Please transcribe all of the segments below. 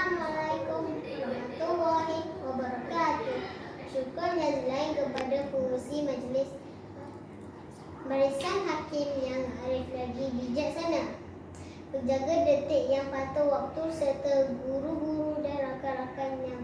Assalamualaikum warahmatullahi wabarakatuh. Syukur dan selain kepada pengurusi majlis barisan hakim yang arif lagi bijaksana, penjaga detik yang patuh waktu serta guru-guru dan rakan-rakan yang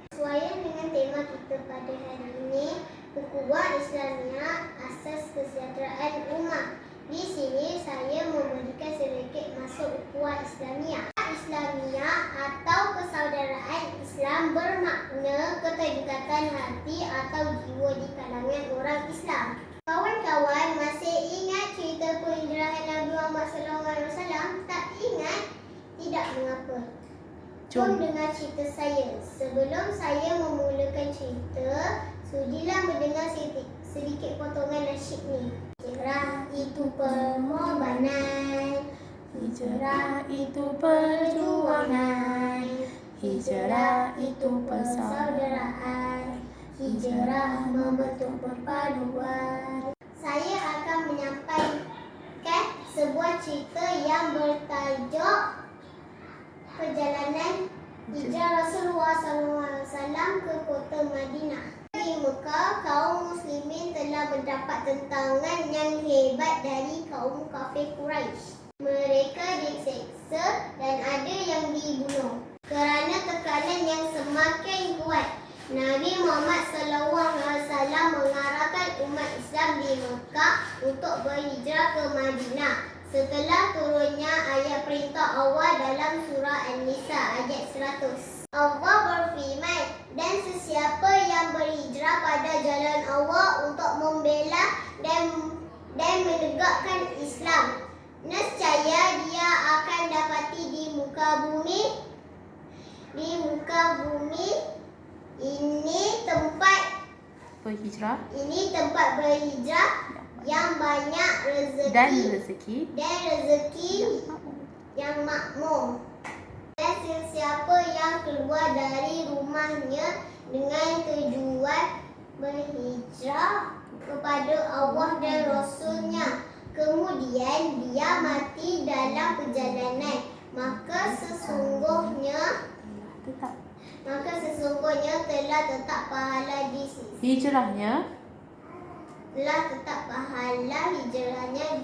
sesuai dengan tema kita pada hari ini, Ukhuwah Islamiyah, Asas Kesejahteraan Ummah. Di sini saya memberikan sedikit masuk ukhuwah Islamiyah. Islamiyah atau persaudaraan Islam bermakna keterikatan hati atau jiwa di kalangan orang Islam. Kawan-kawan masih ingat cerita penghijrahan Nabi Muhammad SAW? Tak ingat? Tidak mengapa. Jom dengar cerita saya. Sebelum saya memulakan cerita, sudilah mendengar sedikit potongan nasyid ni. Hijrah itu pengorbanan, hijrah itu perjuangan, hijrah itu persaudaraan, hijrah membentuk perpaduan. Saya akan menyampaikan sebuah cerita yang bertajuk perjalanan hijrah Rasulullah SAW ke kota Madinah. Di Mekah, kaum muslimin telah mendapat tentangan yang hebat dari kaum kafir Quraisy. Mereka diseksa dan ada yang dibunuh. Kerana tekanan yang semakin kuat, Nabi Muhammad SAW mengarahkan umat Islam di Mekah untuk berhijrah ke Madinah. Setelah turunnya ayat perintah Allah dalam surah An-Nisa ayat 100. Allah berfirman, dan sesiapa yang berhijrah pada jalan Allah untuk membela dan menegakkan Islam, nescaya dia akan dapati di muka bumi ini tempat berhijrah yang banyak rezeki yang makmur. Dan sesiapa yang keluar dari rumahnya dengan tujuan berhijrah kepada Allah dan Rasulnya, kemudian dia mati dalam perjalanan, maka sesungguhnya telah tetap pahala di sisi hijrahnya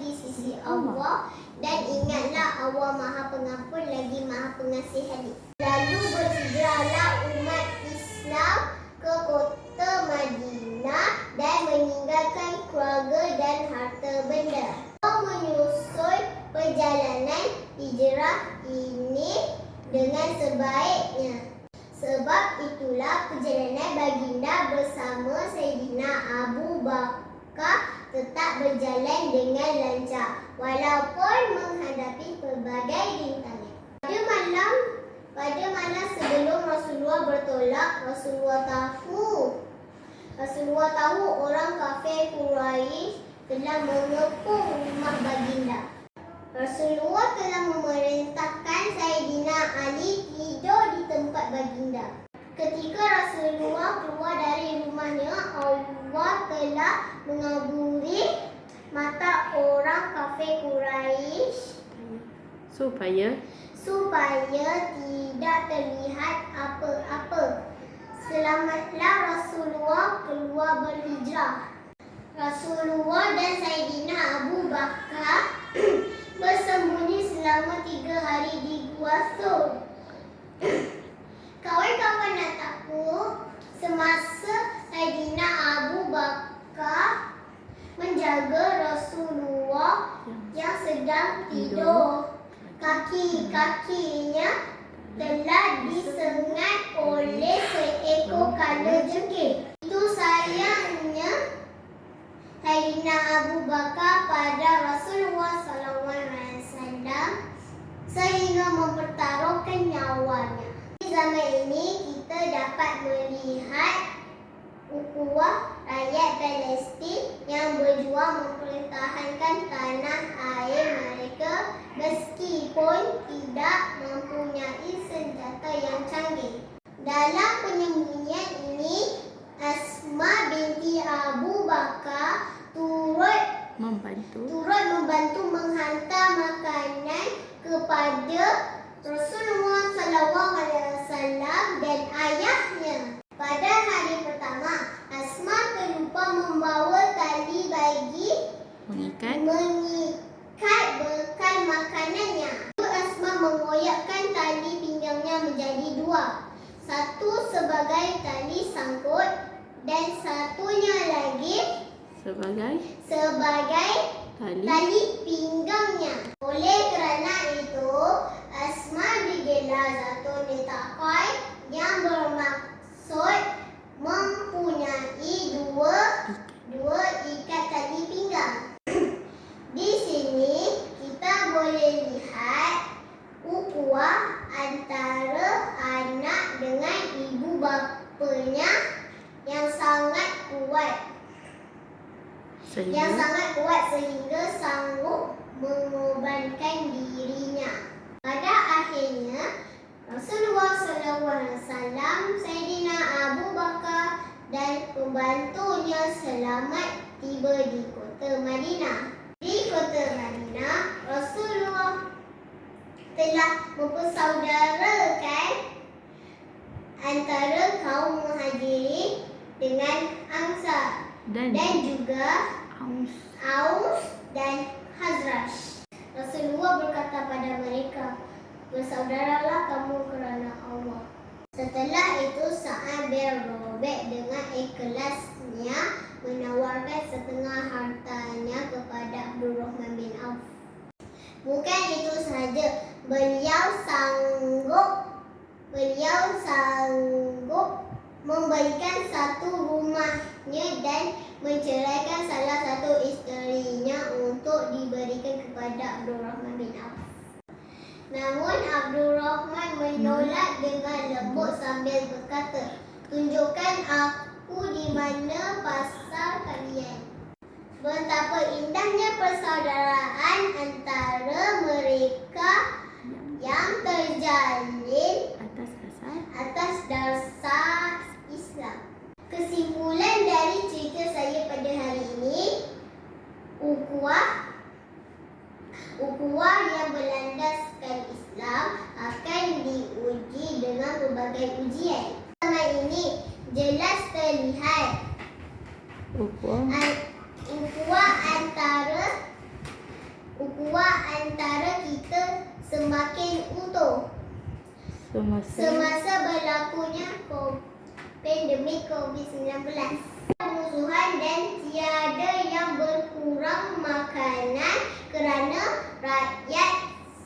di sisi Allah. Dan ingatlah, Allah Maha Pengampun lagi Maha Pengasih hadis. Lalu berhijrahlah umat Islam ke kota Madinah dan meninggalkan keluarga dan harta benda. Menyusul perjalanan hijrah ini dengan sebaiknya. Sebab itulah perjalanan baginda bersama Sayyidina Abu Bakar tetap berjalan dengan lancar walaupun menghadapi pelbagai rintangan. Pada malam sebelum Rasulullah bertolak, Rasulullah tahu orang kafir Quraisy telah mengepung rumah baginda. Rasulullah telah memerintahkan Sayyidina Ali tidur di tempat baginda. Ketika Rasulullah keluar dari rumahnya, Allah telah mengaburi mata orang kafir Quraisy supaya tidak terlihat apa-apa. Selamatlah Rasulullah keluar berhijrah. Rasulullah dan Sayyidina Abu Bakar bersembunyi selama 3 hari di Gua Thur. Kawan-kawan nak tahu, semasa Sayyidina Abu Bakar menjaga Rasulullah yang sedang tidur, kaki-kakinya telah disengat oleh seekor kalajengking. Itu sayangnya Sayyidina Abu Bakar pada Rasulullah SAW sehingga mempertaruhkan nyawanya. Di zaman ini kita dapat melihat ukhuwah rakyat Palestin yang berjuang mempertahankan tanah air mereka meskipun tidak mempunyai senjata yang canggih. Dalam penyembunyian ini, Asma binti Abu Bakar turut membantu menghantar makanan ke kepada Rasulullah SAW dan ayahnya. Pada hari pertama, Asma terlupa membawa tali bagi mengikat bekal makanannya. Asma mengoyakkan tali pinggangnya menjadi dua. Satu sebagai tali sangkut dan satunya lagi sebagai tali pinggangnya. Oleh kerana itu, Asma digelar Zatun Nitaqain yang bermaksud mempunyai dua ikat tali pinggang. Di sini kita boleh lihat ukhuwah antara anak dengan ibu bapanya yang sangat kuat. Sehingga sanggup mengorbankan dirinya. Pada akhirnya, Rasulullah SAW, Sayyidina Abu Bakar dan pembantunya selamat tiba di kota Madinah. Di kota Madinah, Rasulullah telah mempersaudarakan antara kaum Muhajirin dengan Ansar dan juga Aus dan Khazraj. Rasulullah berkata pada mereka, "Bersaudaralah kamu kerana Allah." Setelah itu Sa'ad bin Rabi' dengan ikhlasnya menawarkan setengah hartanya kepada Abdurrahman bin Auf. Bukan itu sahaja, beliau sanggup memberikan satu rumahnya dan menceraikan salah satu isterinya untuk diberikan kepada Abdurrahman bin Auf. Namun Abdurrahman menolak dengan lembut sambil berkata, "Tunjukkan aku di mana pasar kalian." Betapa indahnya persaudaraan antara mereka yang terjalin atas dasar Islam. Kesimpulan dari cerita saya pada hari ini, ukhuwah yang berlandaskan Islam akan diuji dengan berbagai ujian. Selama ini jelas terlihat ukhuwah antara kita semakin utuh semasa berlakunya pandemik COVID-19. Musuhan dan tiada yang berkurang makanan kerana rakyat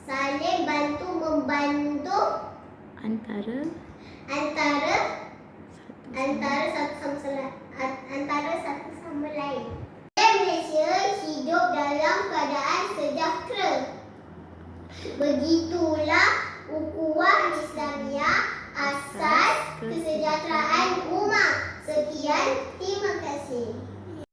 saling bantu-membantu antara satu sama lain. Malaysia hidup dalam keadaan sejahtera. Begitulah ukhuwah Islam